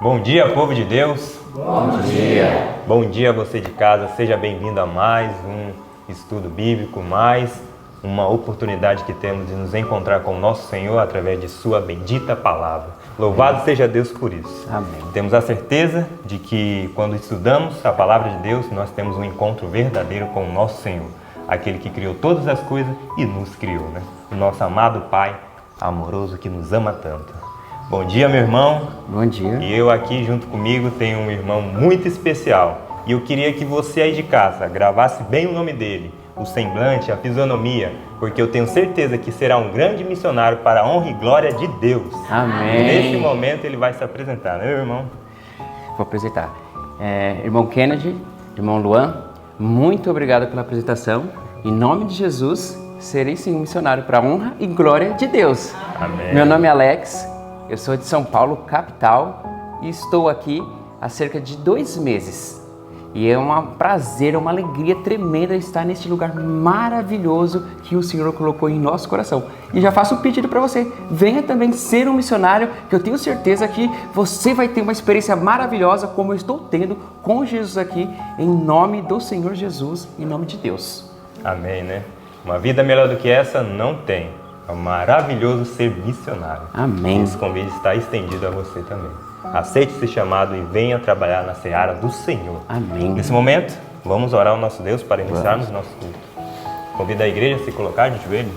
Bom dia, povo de Deus. Bom dia. Bom dia, você de casa. Seja bem-vindo a mais um estudo bíblico, mais uma oportunidade que temos de nos encontrar com o nosso Senhor através de sua bendita palavra. Louvado seja Deus por isso. Amém. Temos a certeza de que quando estudamos a palavra de Deus, nós temos um encontro verdadeiro com o nosso Senhor, aquele que criou todas as coisas e nos criou, né? O nosso amado Pai amoroso que nos ama tanto. Bom dia, meu irmão. Bom dia. E eu aqui junto comigo tenho um irmão muito especial. E eu queria que você aí de casa gravasse bem o nome dele, o semblante, a fisionomia, porque eu tenho certeza que será um grande missionário para a honra e glória de Deus. Amém. Nesse momento ele vai se apresentar, né, meu irmão? Vou apresentar. Irmão Kennedy, irmão Luan, muito obrigado pela apresentação. Em nome de Jesus, serei sim um missionário para a honra e glória de Deus. Amém. Meu nome é Alex, eu sou de São Paulo, capital, e estou aqui há cerca de 2 meses. E é um prazer, uma alegria tremenda estar neste lugar maravilhoso que o Senhor colocou em nosso coração. E já faço um pedido para você, venha também ser um missionário, que eu tenho certeza que você vai ter uma experiência maravilhosa como eu estou tendo com Jesus aqui, em nome do Senhor Jesus, em nome de Deus. Amém, né? Uma vida melhor do que essa não tem. É maravilhoso ser missionário. Amém. Esse convite está estendido a você também. Aceite esse chamado e venha trabalhar na seara do Senhor. Amém. Nesse momento, vamos orar ao nosso Deus para iniciarmos o nosso culto. Convido a igreja a se colocar de joelho.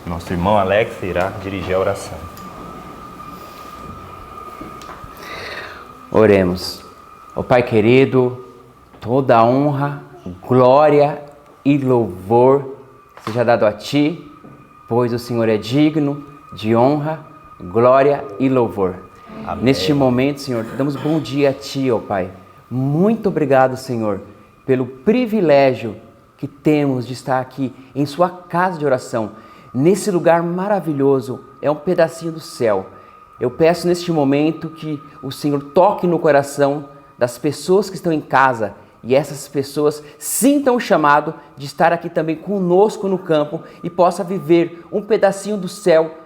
Nosso irmão Alex irá dirigir a oração. Oremos. Ó Pai querido, toda a honra, glória e louvor seja dado a Ti, pois o Senhor é digno de honra, glória e louvor. Amém. Neste momento, Senhor, damos bom dia a Ti, ó Pai. Muito obrigado, Senhor, pelo privilégio que temos de estar aqui em Sua casa de oração, nesse lugar maravilhoso, é um pedacinho do céu. Eu peço neste momento que o Senhor toque no coração das pessoas que estão em casa e essas pessoas sintam o chamado de estar aqui também conosco no campo e possa viver um pedacinho do céu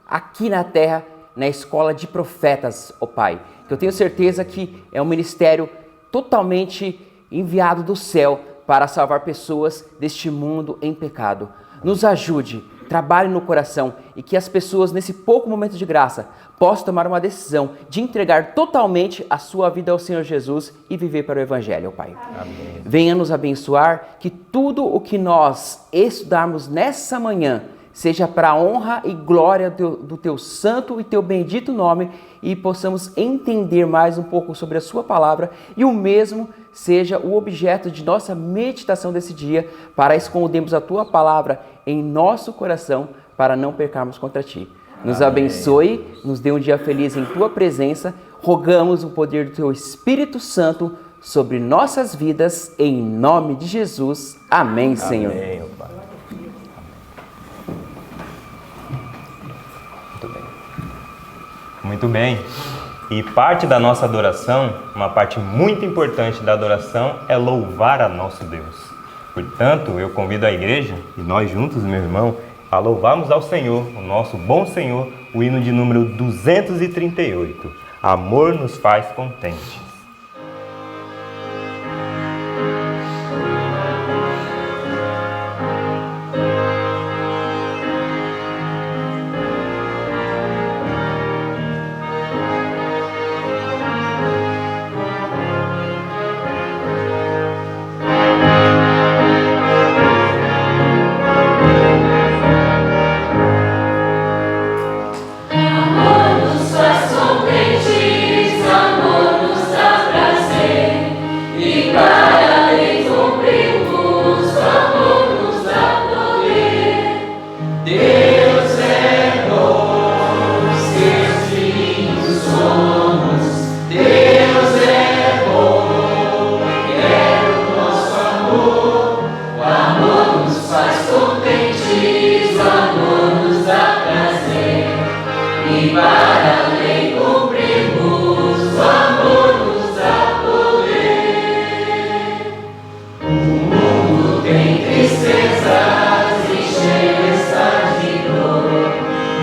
aqui na terra, na escola de profetas, ó Pai. Que eu tenho certeza que é um ministério totalmente enviado do céu para salvar pessoas deste mundo em pecado. Nos ajude, trabalhe no coração e que as pessoas nesse pouco momento de graça possam tomar uma decisão de entregar totalmente a sua vida ao Senhor Jesus e viver para o Evangelho, ó Pai. Amém. Venha nos abençoar, que tudo o que nós estudarmos nessa manhã seja para a honra e glória do Teu santo e Teu bendito nome e possamos entender mais um pouco sobre a Sua palavra e o mesmo seja o objeto de nossa meditação desse dia para escondermos a Tua palavra em nosso coração para não pecarmos contra Ti. Nos Amém. abençoe, nos dê um dia feliz em Tua presença, rogamos o poder do Teu Espírito Santo sobre nossas vidas, em nome de Jesus. Amém, Senhor. Amém, ó Pai. Muito bem. E parte da nossa adoração, uma parte muito importante da adoração é louvar a nosso Deus. Portanto, eu convido a igreja, e nós juntos, meu irmão, a louvarmos ao Senhor, o nosso bom Senhor, o hino de número 238. Amor nos faz contentes. Amor nos faz contentes, amor nos dá prazer, e para lhe cumprirmos, amor nos dá poder. Deus é bom, seus filhos somos. Deus é bom, quer o nosso amor. O amor nos faz contentes, o amor nos dá prazer. E para lhe cumprirmos, o amor nos dá poder. O mundo tem tristezas e cheio está de dor.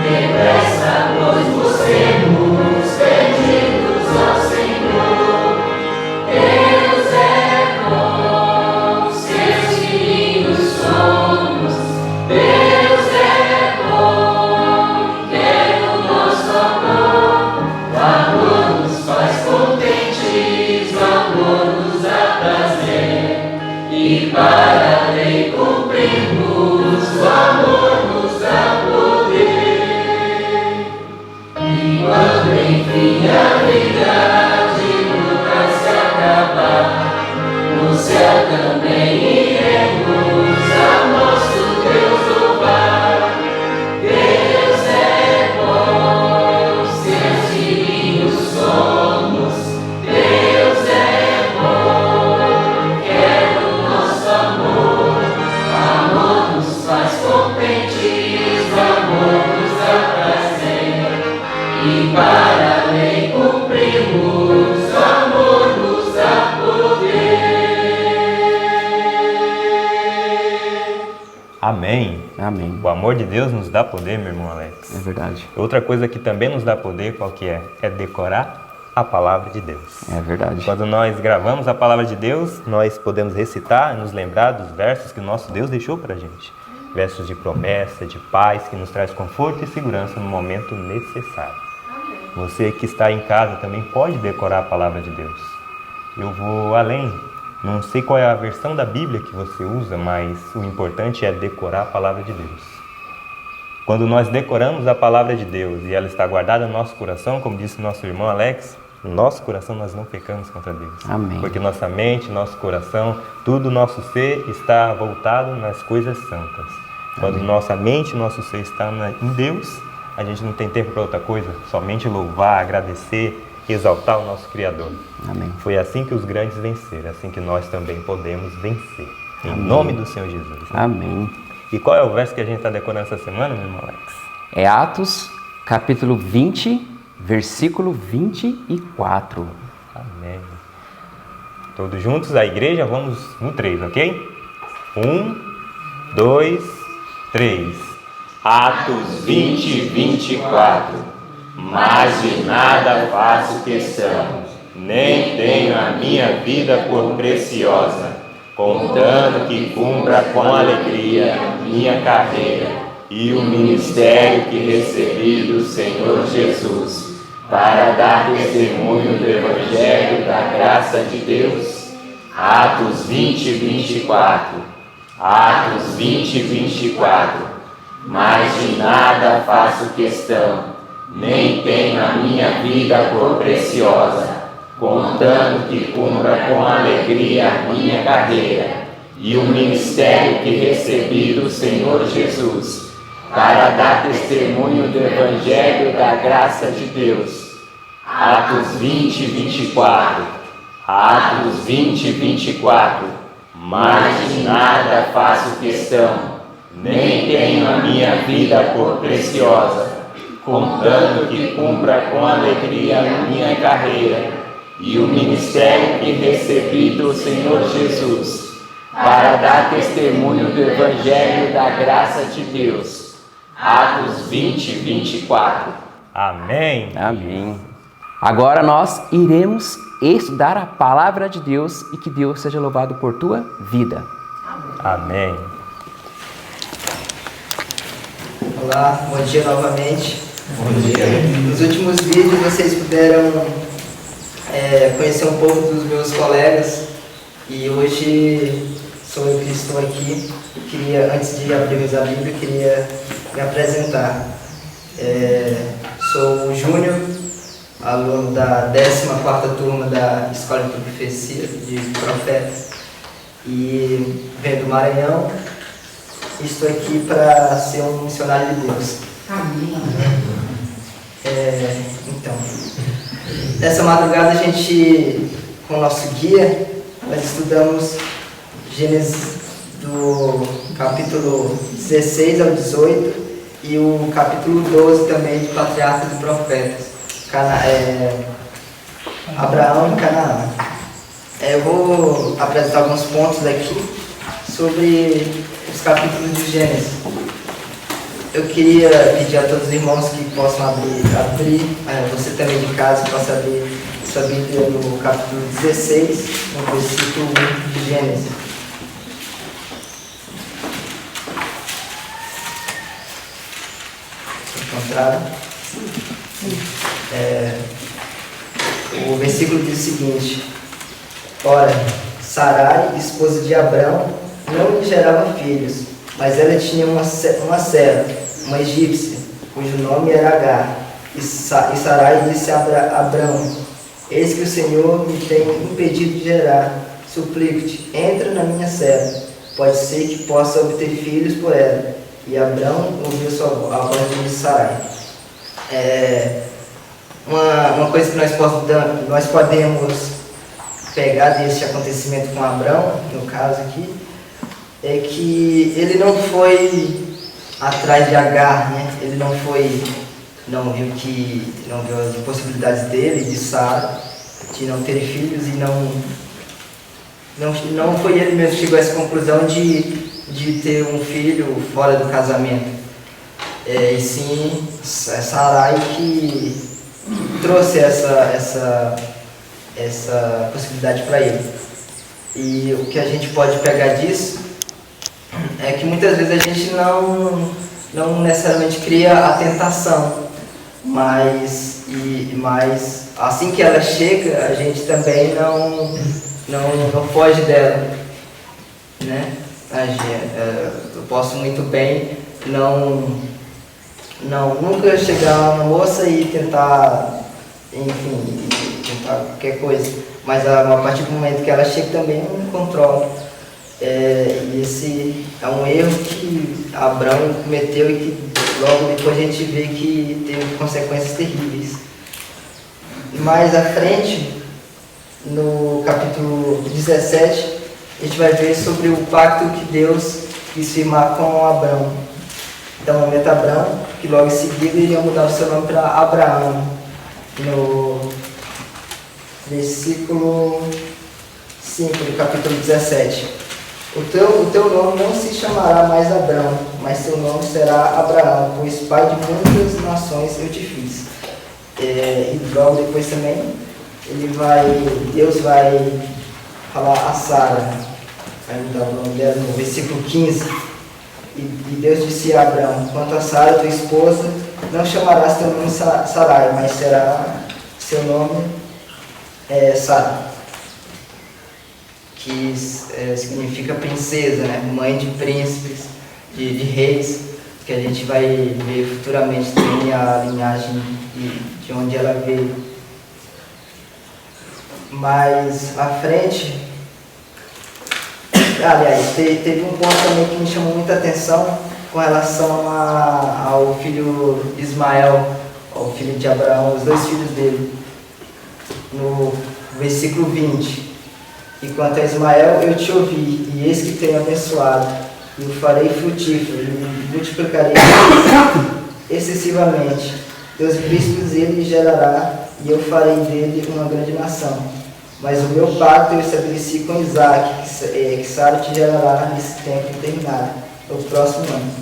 Depressa, pois busquemos perdidos ao Senhor. e para a lei cumprirmos, o amor nos dá poder. E quando enfim a verdade nunca se acabar, no céu também iremos ao nosso Deus louvar. Deus é bom, seus filhos somos. Deus é bom, quer o nosso amor. Amor nos faz contentes, amor nos dá prazer. E para a lei cumprimos, o amor nos dá poder. Amém. Amém. O amor de Deus nos dá poder, meu irmão Alex. É verdade. Outra coisa que também nos dá poder, qual que é? É decorar a palavra de Deus. É verdade. Quando nós gravamos a palavra de Deus, nós podemos recitar e nos lembrar dos versos que o nosso Deus deixou para a gente. Versos de promessa, de paz, que nos traz conforto e segurança no momento necessário. Você que está em casa também pode decorar a palavra de Deus. Eu vou além. Não sei qual é a versão da Bíblia que você usa, mas o importante é decorar a palavra de Deus. Quando nós decoramos a palavra de Deus e ela está guardada no nosso coração, como disse nosso irmão Alex, no nosso coração nós não pecamos contra Deus. Amém. Porque nossa mente, nosso coração, tudo nosso ser está voltado nas coisas santas. Quando nossa mente, nosso ser está em Deus, a gente não tem tempo para outra coisa, somente louvar, agradecer, exaltar o nosso Criador. Amém. Foi assim que os grandes venceram, assim que nós também podemos vencer. Em Amém. nome do Senhor Jesus. Né? Amém. E qual é o verso que a gente está decorando essa semana, meu irmão Alex? É Atos, capítulo 20, versículo 24. Amém. Todos juntos, a igreja, vamos no 3, ok? 1, 2, 3. Atos 20, 24. Mas de nada faço questão, nem tenho a minha vida por preciosa, contando que cumpra com alegria minha carreira e o ministério que recebi do Senhor Jesus, para dar testemunho do Evangelho da graça de Deus. Atos 20, 24. Atos 20, 24. Mas de nada faço questão, nem tenho a minha vida por preciosa, contando que cumpra com alegria a minha carreira e o ministério que recebi do Senhor Jesus, para dar testemunho do Evangelho da graça de Deus. Atos 20, 24. Atos 20, 24. Mas de nada faço questão, nem tenho a minha vida por preciosa, contando que cumpra com alegria a minha carreira e o ministério que recebi do Senhor Jesus, para dar testemunho do Evangelho da graça de Deus. Atos 20, 24. Amém. Amém. Agora nós iremos estudar a palavra de Deus e que Deus seja louvado por tua vida. Amém. Olá, bom dia novamente. Bom dia. Nos últimos vídeos vocês puderam conhecer um pouco dos meus colegas e hoje sou eu que estou aqui. Antes de abrirmos a Bíblia, eu queria me apresentar. Sou o Júnior, aluno da 14ª turma da Escola de Profecia de Profetas e venho do Maranhão. Estou aqui para ser um missionário de Deus. Amém. Então, nessa madrugada a gente, com o nosso guia, nós estudamos Gênesis do capítulo 16 ao 18 e o capítulo 12 também de Patriarcas e Profetas, Abraão e Canaã. Eu vou apresentar alguns pontos aqui sobre os capítulos de Gênesis. Eu queria pedir a todos os irmãos que possam abrir, você também de casa possa abrir sua Bíblia no capítulo 16, no versículo 1 de Gênesis. Encontraram? O versículo diz o seguinte: Ora, Sarai, esposa de Abrão, não lhe gerava filhos, mas ela tinha uma serva, uma egípcia, cujo nome era Agar. E Sarai disse a Abrão: eis que o Senhor me tem impedido de gerar. Suplico-te, entra na minha serva, pode ser que possa obter filhos por ela. E Abrão ouviu a voz de Sarai. Uma coisa que nós podemos pegar deste acontecimento com Abrão, no caso aqui, é que ele não foi atrás de Agar, né? Ele não viu as impossibilidades dele, de Sara, de não ter filhos, e não foi ele mesmo que chegou a essa conclusão de ter um filho fora do casamento. E sim, Sarai que trouxe essa possibilidade para ele. E o que a gente pode pegar disso é que muitas vezes a gente não necessariamente cria a tentação, mas assim que ela chega, a gente também não foge dela, né? Eu posso muito bem nunca chegar na moça e tentar qualquer coisa, mas a partir do momento que ela chega também eu não controlo. E esse é um erro que Abrão cometeu e que logo depois a gente vê que teve consequências terríveis. Mais à frente, no capítulo 17, a gente vai ver sobre o pacto que Deus quis firmar com Abrão. Então, o momento Abrão, que logo em seguida iria mudar o seu nome para Abraão. No versículo 5 do capítulo 17. O teu nome não se chamará mais Abrão, mas seu nome será Abraão, pois pai de muitas nações eu te fiz. E logo depois também, Deus vai falar a Sara, vai mudar o nome dela no versículo 15. E Deus disse a Abrão: quanto a Sara, tua esposa, não chamarás teu nome Sarai, mas será seu nome Sara, que significa princesa, né? Mãe de príncipes, de reis, que a gente vai ver futuramente também a linhagem de onde ela veio. Mais à frente, aliás, teve um ponto também que me chamou muita atenção com relação ao filho Ismael, ao filho de Abraão, os dois filhos dele, no versículo 20. E quanto a Ismael, eu te ouvi, e eis que tenho abençoado, e o farei frutífero, e multiplicarei excessivamente. Teus príncipes ele gerará, e eu farei dele uma grande nação. Mas o meu pacto eu estabeleci com Isaac, que Sara te gerará nesse tempo determinado, no próximo ano.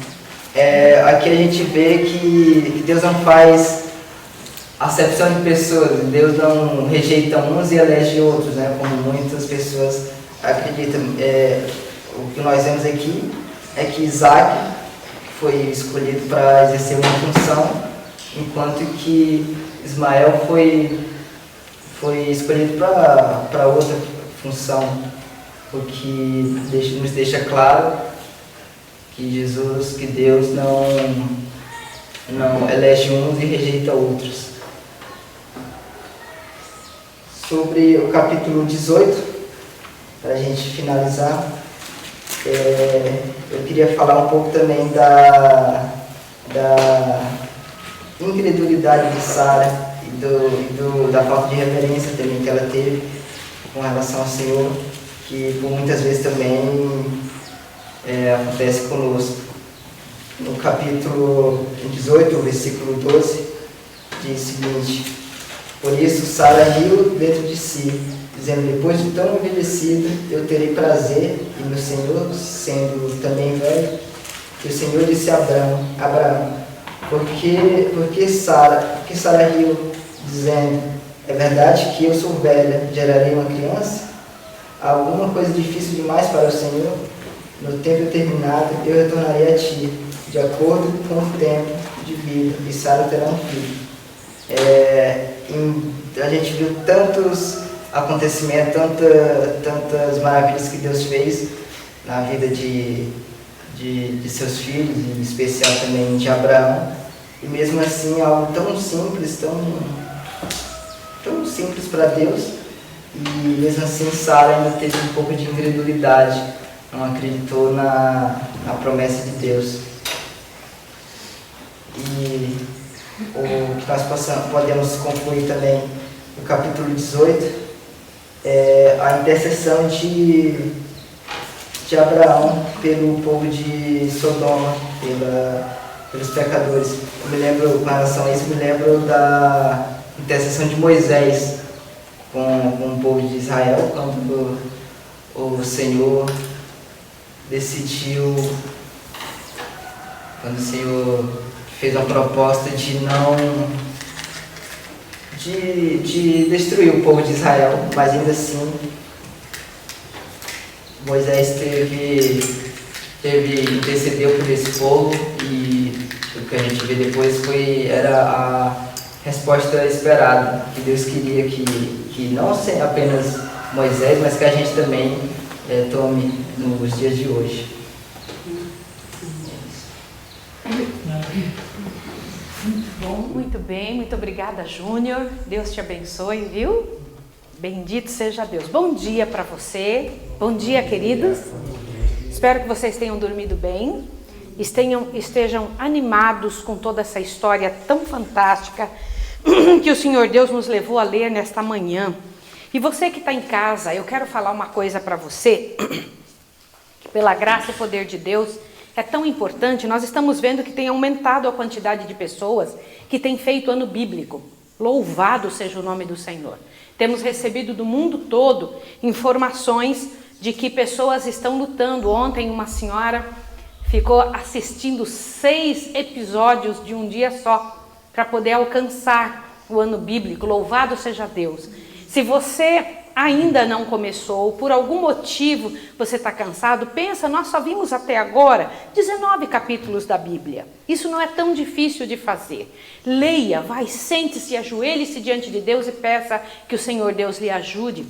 Aqui a gente vê que Deus não faz acepção de pessoas, Deus não rejeita uns e elege outros, né? Como muitas pessoas acreditam. O que nós vemos aqui é que Isaac foi escolhido para exercer uma função, enquanto que Ismael foi escolhido para outra função, o que nos deixa claro que Deus não elege uns e rejeita outros. Sobre o capítulo 18, para a gente finalizar, eu queria falar um pouco também da incredulidade de Sara e da falta de reverência também que ela teve com relação ao Senhor, que por muitas vezes também acontece conosco. No capítulo 18, versículo 12, diz o seguinte: por isso Sara riu dentro de si, dizendo: depois de tão envelhecida, eu terei prazer, e meu Senhor, sendo também velho. E o Senhor disse a Abraão: por que Sara riu, dizendo: é verdade que eu sou velha, gerarei uma criança? Há alguma coisa difícil demais para o Senhor? No tempo determinado eu retornarei a ti, de acordo com o tempo de vida, e Sara terá um filho. A gente viu tantos acontecimentos, tantas maravilhas que Deus fez na vida de seus filhos, em especial também de Abraão. E mesmo assim, algo tão simples para Deus. E mesmo assim, Sara ainda teve um pouco de incredulidade, não acreditou na promessa de Deus. E o que nós podemos concluir também no capítulo 18 é a intercessão de Abraão pelo povo de Sodoma, pelos pecadores. Eu me lembro, com relação a isso, me lembro da intercessão de Moisés com o povo de Israel, quando o Senhor decidiu, quando o Senhor fez uma proposta de destruir o povo de Israel, mas ainda assim Moisés intercedeu por esse povo, e o que a gente vê depois era a resposta esperada, que Deus queria que não apenas Moisés, mas que a gente também tome nos dias de hoje. Muito bom, muito bem, muito obrigada, Júnior. Deus te abençoe, viu? Bendito seja Deus. Bom dia para você. Bom dia, queridos. Espero que vocês tenham dormido bem, estejam animados com toda essa história tão fantástica que o Senhor Deus nos levou a ler nesta manhã. E você que está em casa, eu quero falar uma coisa para você, que pela graça e poder de Deus é tão importante. Nós estamos vendo que tem aumentado a quantidade de pessoas que têm feito ano bíblico. Louvado seja o nome do Senhor. Temos recebido do mundo todo informações de que pessoas estão lutando. Ontem uma senhora ficou assistindo 6 episódios de um dia só para poder alcançar o ano bíblico. Louvado seja Deus. Se você ainda não começou, por algum motivo você está cansado, pensa, nós só vimos até agora 19 capítulos da Bíblia. Isso não é tão difícil de fazer. Leia, vai, sente-se, ajoelhe-se diante de Deus e peça que o Senhor Deus lhe ajude.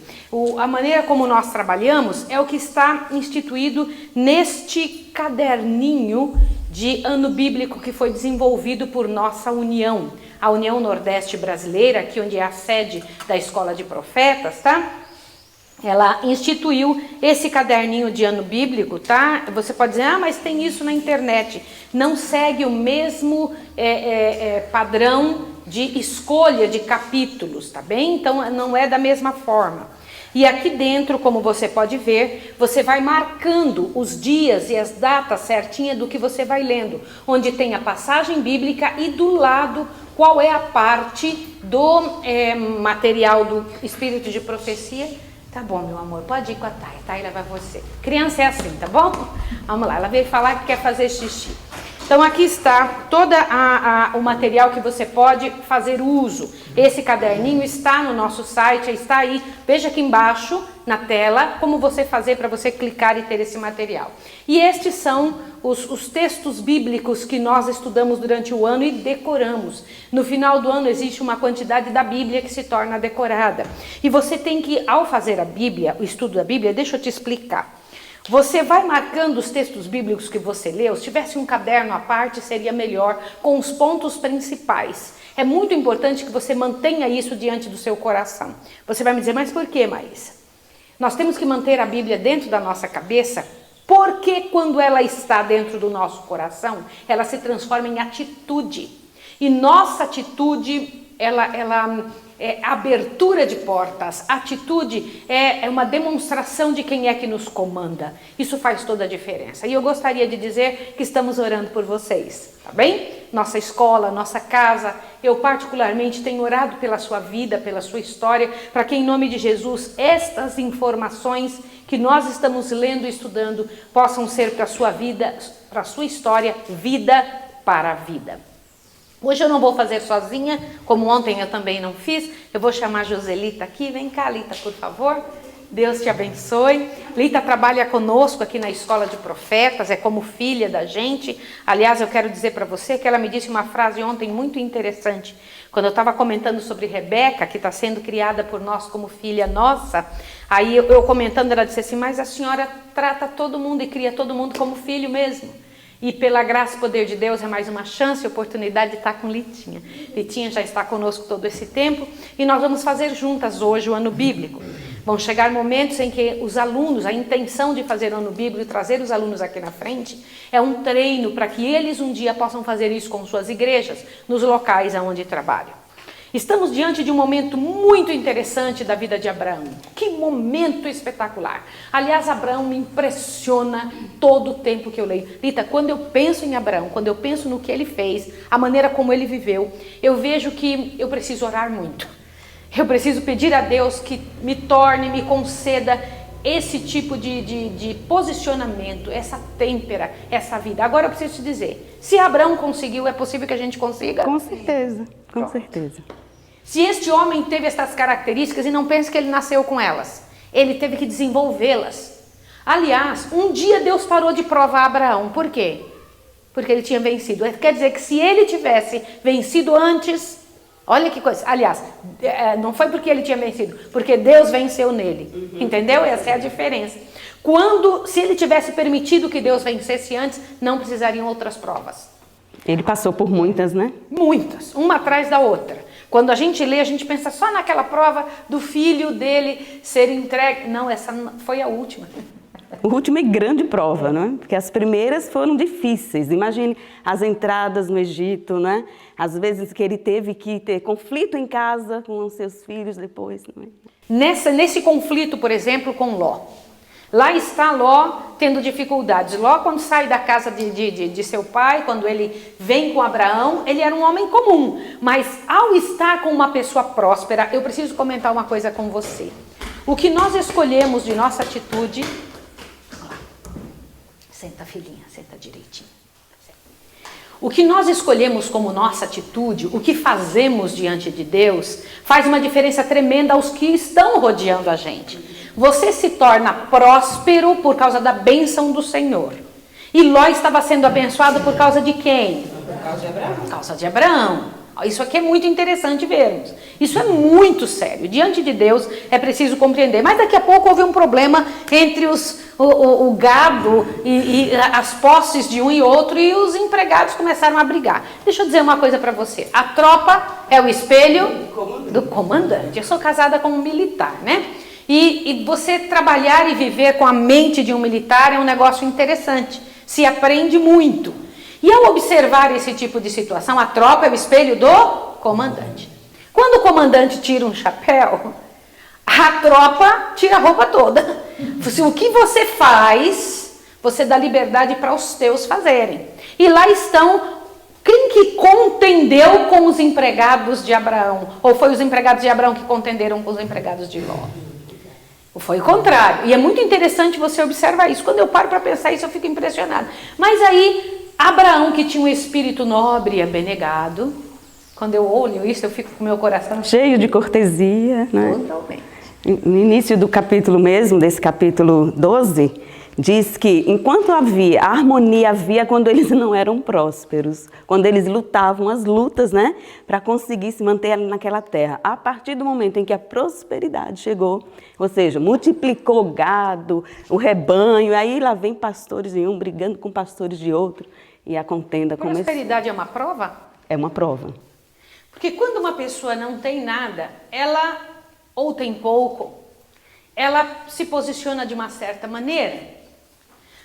A maneira como nós trabalhamos é o que está instituído neste caderninho de ano bíblico que foi desenvolvido por nossa União, a União Nordeste Brasileira, aqui onde é a sede da Escola de Profetas, tá? Ela instituiu esse caderninho de ano bíblico, tá? Você pode dizer, mas tem isso na internet. Não segue o mesmo padrão de escolha de capítulos, tá bem? Então não é da mesma forma. E aqui dentro, como você pode ver, você vai marcando os dias e as datas certinhas do que você vai lendo, onde tem a passagem bíblica e do lado qual é a parte do material do Espírito de Profecia. Tá bom, meu amor, pode ir com a Thay, Thay leva você. Criança é assim, tá bom? Vamos lá, ela veio falar que quer fazer xixi. Então aqui está todo o material que você pode fazer uso. Esse caderninho está no nosso site, está aí, veja aqui embaixo na tela como você fazer para você clicar e ter esse material. E estes são os textos bíblicos que nós estudamos durante o ano e decoramos. No final do ano existe uma quantidade da Bíblia que se torna decorada. E você tem que, ao fazer a Bíblia, o estudo da Bíblia, deixa eu te explicar. Você vai marcando os textos bíblicos que você leu. Se tivesse um caderno à parte, seria melhor, com os pontos principais. É muito importante que você mantenha isso diante do seu coração. Você vai me dizer, mas por que, Maísa? Nós temos que manter a Bíblia dentro da nossa cabeça, porque quando ela está dentro do nosso coração, ela se transforma em atitude. E nossa atitude, ela é abertura de portas. Atitude é uma demonstração de quem é que nos comanda. Isso faz toda a diferença. E eu gostaria de dizer que estamos orando por vocês, tá bem? Nossa escola, nossa casa, eu particularmente tenho orado pela sua vida, pela sua história, para que em nome de Jesus estas informações que nós estamos lendo e estudando possam ser para a sua vida, para a sua história, vida para a vida. Hoje eu não vou fazer sozinha, como ontem eu também não fiz. Eu vou chamar a Joselita aqui. Vem cá, Lita, por favor. Deus te abençoe. Lita trabalha conosco aqui na Escola de Profetas, é como filha da gente. Aliás, eu quero dizer para você que ela me disse uma frase ontem muito interessante. Quando eu estava comentando sobre Rebeca, que está sendo criada por nós como filha nossa, aí eu comentando, ela disse assim, mas a senhora trata todo mundo e cria todo mundo como filho mesmo. E pela graça e poder de Deus é mais uma chance e oportunidade de estar com Litinha. Litinha já está conosco todo esse tempo e nós vamos fazer juntas hoje o ano bíblico. Vão chegar momentos em que os alunos, a intenção de fazer o ano bíblico e trazer os alunos aqui na frente é um treino para que eles um dia possam fazer isso com suas igrejas, nos locais onde trabalham. Estamos diante de um momento muito interessante da vida de Abraão. Que momento espetacular. Aliás, Abraão me impressiona todo o tempo que eu leio. Lita, quando eu penso em Abraão, quando eu penso no que ele fez, a maneira como ele viveu, eu vejo que eu preciso orar muito. Eu preciso pedir a Deus que me torne, me conceda esse tipo de posicionamento, essa têmpera, essa vida. Agora eu preciso te dizer, se Abraão conseguiu, é possível que a gente consiga? Com certeza, com certeza. Se este homem teve essas características, e não pense que ele nasceu com elas, ele teve que desenvolvê-las. Aliás, um dia Deus parou de provar Abraão. Por quê? Porque ele tinha vencido. Quer dizer que se ele tivesse vencido antes, olha que coisa. Aliás, não foi porque ele tinha vencido, porque Deus venceu nele. Entendeu? Essa é a diferença. Se ele tivesse permitido que Deus vencesse antes, não precisariam outras provas. Ele passou por muitas, né? Muitas, uma atrás da outra. Quando a gente lê, a gente pensa só naquela prova do filho dele ser entregue. Não, essa foi a última. A última e grande prova, né? Porque as primeiras foram difíceis. Imagine as entradas no Egito, né? Às vezes que ele teve que ter conflito em casa com os seus filhos depois. Né? Nesse conflito, por exemplo, com Ló. Lá está Ló tendo dificuldades. Ló, quando sai da casa de seu pai, quando ele vem com Abraão, ele era um homem comum. Mas ao estar com uma pessoa próspera, eu preciso comentar uma coisa com você. O que nós escolhemos de nossa atitude... Olha lá. Senta, filhinha, senta direitinho. O que nós escolhemos como nossa atitude, o que fazemos diante de Deus, faz uma diferença tremenda aos que estão rodeando a gente. Você se torna próspero por causa da bênção do Senhor. E Ló estava sendo abençoado por causa de quem? Por causa de Abraão. Por causa de Abraão. Isso aqui é muito interessante vermos. Isso é muito sério. Diante de Deus é preciso compreender. Mas daqui a pouco houve um problema entre o gado e as posses de um e outro, e os empregados começaram a brigar. Deixa eu dizer uma coisa para você. A tropa é o espelho do comandante. Eu sou casada com um militar, né? E você trabalhar e viver com a mente de um militar é um negócio interessante. Se aprende muito. E ao observar esse tipo de situação, a tropa é o espelho do comandante. Quando o comandante tira um chapéu, a tropa tira a roupa toda. O que você faz, você dá liberdade para os teus fazerem. E lá estão, quem que contendeu com os empregados de Abraão? Ou foi os empregados de Abraão que contenderam com os empregados de Ló? Ou foi o contrário. E é muito interessante você observar isso. Quando eu paro para pensar isso, eu fico impressionado. Mas aí, Abraão, que tinha um espírito nobre e abnegado, quando eu olho isso, eu fico com o meu coração cheio de cortesia, né? Totalmente. No início do capítulo mesmo, desse capítulo 12, diz que enquanto a harmonia havia quando eles não eram prósperos, quando eles lutavam as lutas, né, para conseguir se manter naquela terra. A partir do momento em que a prosperidade chegou, ou seja, multiplicou o gado, o rebanho, aí lá vem pastores de um brigando com pastores de outro, e a contenda começou. Prosperidade é uma prova? É uma prova. Porque quando uma pessoa não tem nada, ela, ou tem pouco, ela se posiciona de uma certa maneira.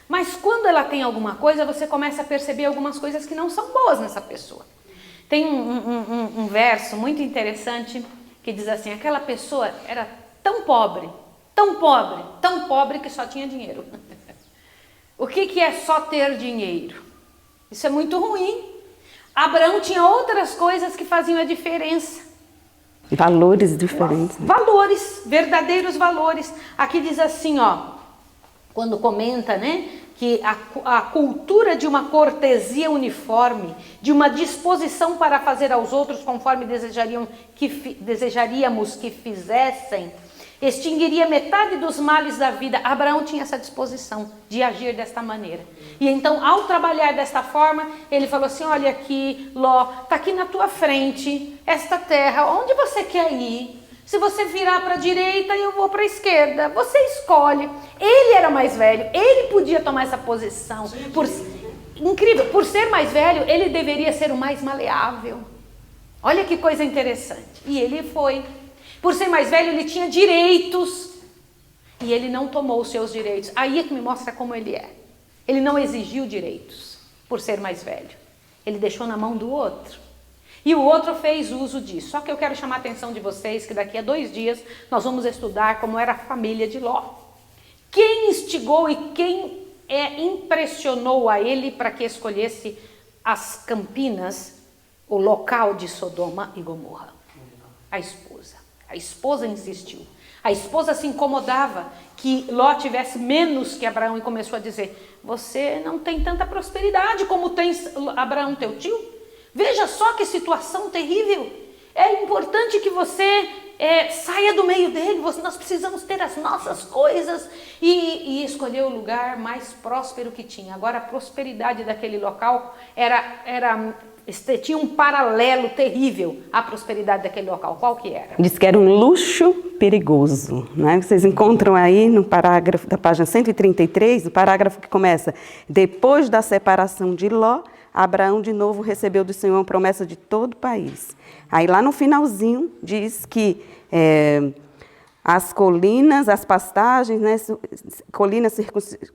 Mas quando ela tem alguma coisa, você começa a perceber algumas coisas que não são boas nessa pessoa. Tem um verso muito interessante que diz assim: aquela pessoa era tão pobre, tão pobre, tão pobre que só tinha dinheiro. O que é só ter dinheiro? Isso é muito ruim. Abraão tinha outras coisas que faziam a diferença. Valores diferentes. Valores, verdadeiros valores. Aqui diz assim, ó, quando comenta, né, que a cultura de uma cortesia uniforme, de uma disposição para fazer aos outros conforme desejaríamos que fizessem, extinguiria metade dos males da vida. Abraão tinha essa disposição de agir desta maneira. E então, ao trabalhar desta forma, ele falou assim, olha aqui, Ló, está aqui na tua frente, esta terra, onde você quer ir? Se você virar para a direita, eu vou para a esquerda. Você escolhe. Ele era mais velho, ele podia tomar essa posição. Incrível, por ser mais velho, ele deveria ser o mais maleável. Olha que coisa interessante. E ele foi. Por ser mais velho, ele tinha direitos. E ele não tomou os seus direitos. Aí é que me mostra como ele é. Ele não exigiu direitos por ser mais velho. Ele deixou na mão do outro. E o outro fez uso disso. Só que eu quero chamar a atenção de vocês que daqui a 2 dias nós vamos estudar como era a família de Ló. Quem instigou e quem impressionou a ele para que escolhesse as campinas, o local de Sodoma e Gomorra? A esposa. A esposa insistiu. A esposa se incomodava que Ló tivesse menos que Abraão e começou a dizer, você não tem tanta prosperidade como tem Abraão, teu tio. Veja só que situação terrível. É importante que você saia do meio dele. Nós precisamos ter as nossas coisas. E escolheu o lugar mais próspero que tinha. Agora a prosperidade daquele local tinha um paralelo terrível à prosperidade daquele local. Qual que era? Diz que era um luxo perigoso, né? Vocês encontram aí no parágrafo da página 133, o parágrafo que começa, depois da separação de Ló, Abraão de novo recebeu do Senhor uma promessa de todo o país. Aí lá no finalzinho diz que as colinas, as pastagens, né, colinas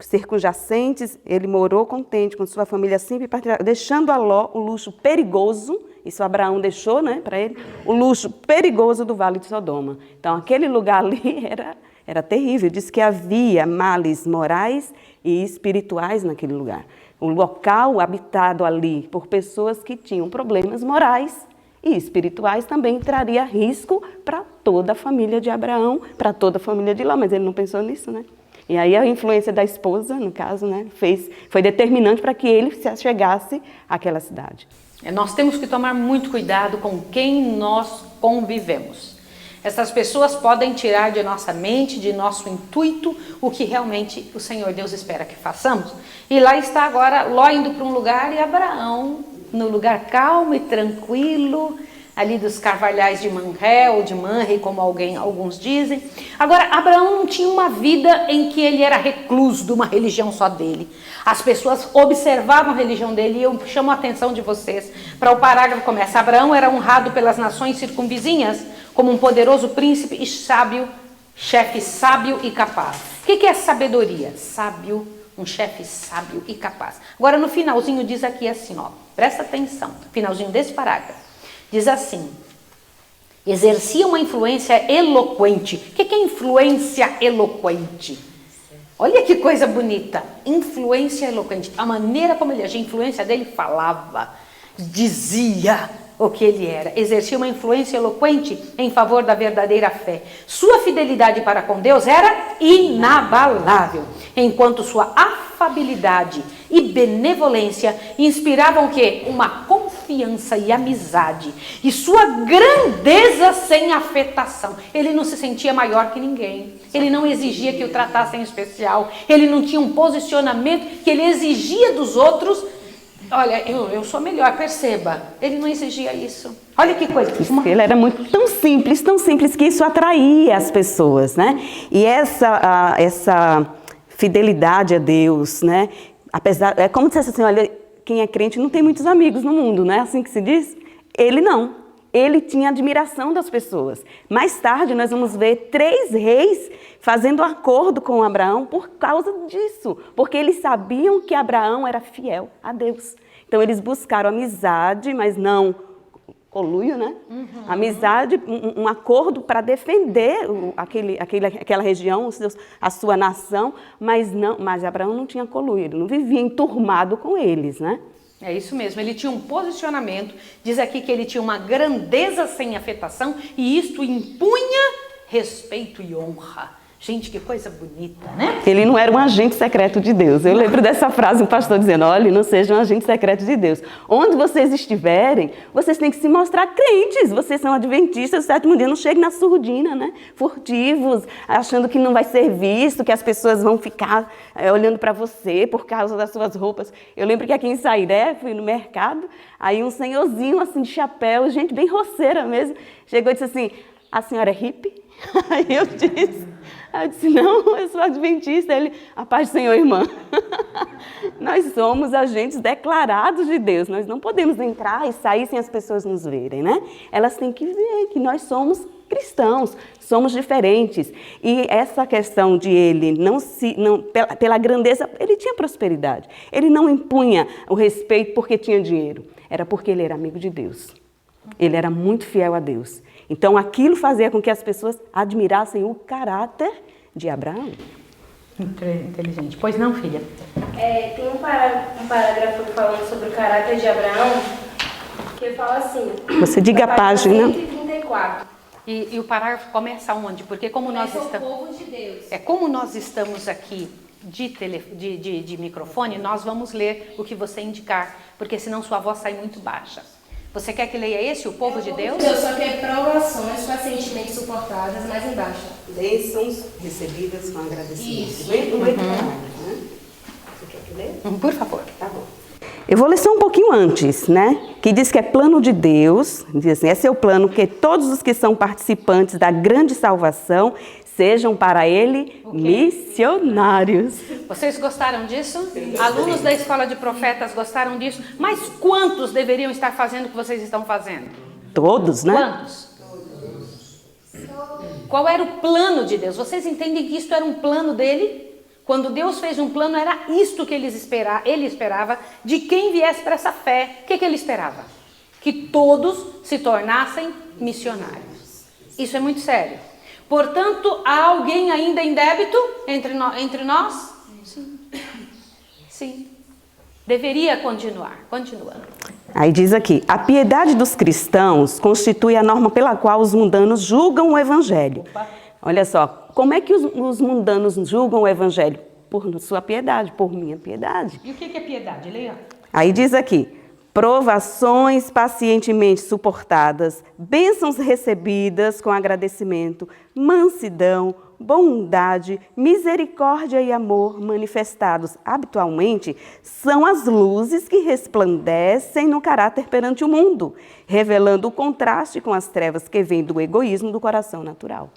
circunjacentes, ele morou contente com sua família sempre patriarcal, deixando a Ló o luxo perigoso, isso Abraão deixou, né, para ele, o luxo perigoso do Vale de Sodoma. Então aquele lugar ali era terrível, diz que havia males morais e espirituais naquele lugar. Um local habitado ali por pessoas que tinham problemas morais e espirituais também traria risco para toda a família de Abraão, para toda a família de Ló, mas ele não pensou nisso, né? E aí a influência da esposa, no caso, né, foi determinante para que ele se achegasse àquela cidade. Nós temos que tomar muito cuidado com quem nós convivemos. Essas pessoas podem tirar de nossa mente, de nosso intuito, o que realmente o Senhor Deus espera que façamos. E lá está agora Ló indo para um lugar e Abraão, no lugar calmo e tranquilo, ali dos carvalhais de Manré ou de Manre, como alguns dizem. Agora, Abraão não tinha uma vida em que ele era recluso de uma religião só dele. As pessoas observavam a religião dele e eu chamo a atenção de vocês para o parágrafo que começa. Abraão era honrado pelas nações circunvizinhas como um poderoso príncipe e sábio, chefe sábio e capaz. O que é sabedoria? Sábio, um chefe sábio e capaz. Agora no finalzinho diz aqui assim, ó, presta atenção, finalzinho desse parágrafo. Diz assim, exercia uma influência eloquente. O que é influência eloquente? Olha que coisa bonita, influência eloquente. A maneira como ele agia, a influência dele falava, dizia o que ele era. Exercia uma influência eloquente em favor da verdadeira fé. Sua fidelidade para com Deus era inabalável, enquanto sua afabilidade e benevolência inspiravam o quê? Uma confiança e amizade. E sua grandeza sem afetação. Ele não se sentia maior que ninguém. Ele não exigia que o tratassem especial. Ele não tinha um posicionamento que ele exigia dos outros. Olha, eu sou melhor, perceba. Ele não exigia isso. Olha que coisa. Ele era tão simples que isso atraía as pessoas, né? E essa fidelidade a Deus, né? Apesar, é como se dissesse assim, olha, quem é crente não tem muitos amigos no mundo, não é assim que se diz? Ele não. Ele tinha admiração das pessoas. Mais tarde nós vamos ver 3 reis fazendo acordo com Abraão por causa disso. Porque eles sabiam que Abraão era fiel a Deus. Então eles buscaram amizade, mas não conluio, né? Uhum. Amizade, um acordo para defender aquela região, a sua nação, mas Abraão não tinha conluio, ele não vivia enturmado com eles, né? É isso mesmo, ele tinha um posicionamento, diz aqui que ele tinha uma grandeza sem afetação e isto impunha respeito e honra. Gente, que coisa bonita, né? Ele não era um agente secreto de Deus. Eu lembro dessa frase, um pastor dizendo, olha, não sejam um agente secreto de Deus. Onde vocês estiverem, vocês têm que se mostrar crentes. Vocês são adventistas do sétimo dia, não cheguem na surdina, né? Furtivos, achando que não vai ser visto, que as pessoas vão ficar olhando para você por causa das suas roupas. Eu lembro que aqui em Sairé, fui no mercado, aí um senhorzinho assim de chapéu, gente bem roceira mesmo, chegou e disse assim, a senhora é hippie? Aí eu disse, não, eu sou adventista. Ele, a paz do Senhor, irmã. Nós somos agentes declarados de Deus. Nós não podemos entrar e sair sem as pessoas nos verem, né? Elas têm que ver que nós somos cristãos, somos diferentes. E essa questão de ele pela grandeza, ele tinha prosperidade. Ele não impunha o respeito porque tinha dinheiro. Era porque ele era amigo de Deus. Ele era muito fiel a Deus. Então, aquilo fazia com que as pessoas admirassem o caráter de Abraão. Inteligente. Pois não, filha? Tem um parágrafo falando sobre o caráter de Abraão, que fala assim... Você diga a página. 134. E o parágrafo começa onde? Porque como nós estamos... o povo de Deus. Como nós estamos aqui de microfone, nós vamos ler o que você indicar, porque senão sua voz sai muito baixa. Você quer que leia esse, o povo de Deus? Só que é provações pacientemente suportadas, mais embaixo. Bênçãos recebidas com agradecimento. Isso. Né? Você quer que leia? Por favor. Tá bom. Eu vou ler só um pouquinho antes, né? Que diz que é plano de Deus, diz assim, esse é o plano que todos os que são participantes da grande salvação sejam para ele missionários. Vocês gostaram disso? Alunos da Escola de Profetas gostaram disso? Mas quantos deveriam estar fazendo o que vocês estão fazendo? Todos, né? Quantos? Qual era o plano de Deus? Vocês entendem que isto era um plano dele? Quando Deus fez um plano, era isto que ele esperava de quem viesse para essa fé. O que ele esperava? Que todos se tornassem missionários. Isso é muito sério. Portanto, há alguém ainda em débito entre nós? Sim. Sim. Deveria continuar. Continuando. Aí diz aqui, a piedade dos cristãos constitui a norma pela qual os mundanos julgam o evangelho. Olha só, como é que os mundanos julgam o evangelho? Por sua piedade, por minha piedade. E o que é piedade, Leia? Aí diz aqui, provações pacientemente suportadas, bênçãos recebidas com agradecimento, mansidão, bondade, misericórdia e amor manifestados habitualmente são as luzes que resplandecem no caráter perante o mundo, revelando o contraste com as trevas que vêm do egoísmo do coração natural.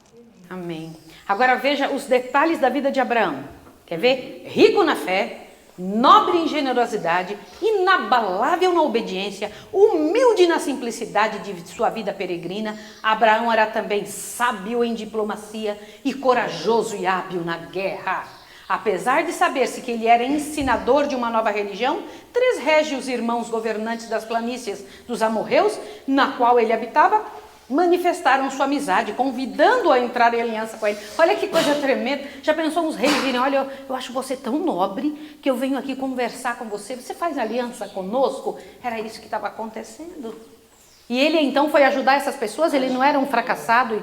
Amém. Agora veja os detalhes da vida de Abraão. Quer ver? Rico na fé, nobre em generosidade, inabalável na obediência, humilde na simplicidade de sua vida peregrina, Abraão era também sábio em diplomacia e corajoso e hábil na guerra. Apesar de saber-se que ele era ensinador de uma nova religião, 3 régios irmãos governantes das planícies dos amorreus, na qual ele habitava, manifestaram sua amizade, convidando-o a entrar em aliança com ele. Olha que coisa tremenda. Já pensou uns reis virem, olha, eu acho você tão nobre que eu venho aqui conversar com você. Você faz aliança conosco? Era isso que estava acontecendo. E ele então foi ajudar essas pessoas? Ele não era um fracassado